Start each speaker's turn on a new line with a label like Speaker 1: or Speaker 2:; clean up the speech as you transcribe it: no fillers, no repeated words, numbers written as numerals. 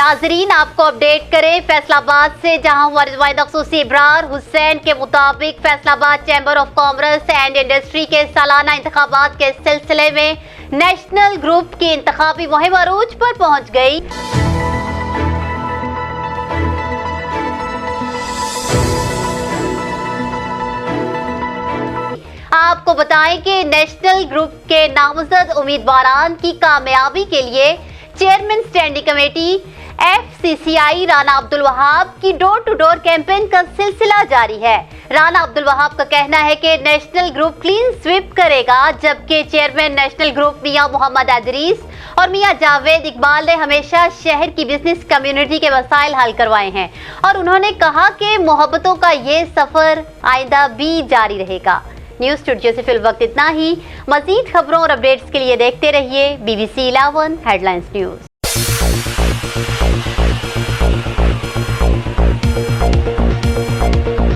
Speaker 1: नाजरीन, आपको अपडेट करें फैसलाबाद से, जहां हमारे नुमाइंदा ख़ुसूसी इब्रार हुसैन के मुताबिक Faisalabad chamber of commerce and industry के सालाना इंतखाबात के सिलसिले में नेशनल ग्रुप की इंतखाबी मुहिम अरूज पर पहुंच गई। आपको बताएं कि नेशनल ग्रुप के नामजद उम्मीदवारान की कामयाबी के लिए chairman standing committee FCCI Rana Abdul Wahab की डोर टू डोर कैंपेन का सिलसिला जारी है। राना अब्दुल वहाब का कहना है कि नेशनल ग्रुप क्लीन स्वीप करेगा, जबकि चेयरमैन नेशनल ग्रुप मियां मोहम्मद इदरीस और मियां जावेद इकबाल ने हमेशा शहर की बिजनेस कम्युनिटी के मसाइल हल करवाए हैं और उन्होंने कहा कि मोहब्बतों का ये सफर आइंदा भी जारी रहेगा। न्यूज़ स्टूडियो से फिल वक्त इतना ही। मजीद खबरों और अपडेट्स के लिए देखते रहिए BBC 11 हेडलाइंस न्यूज़।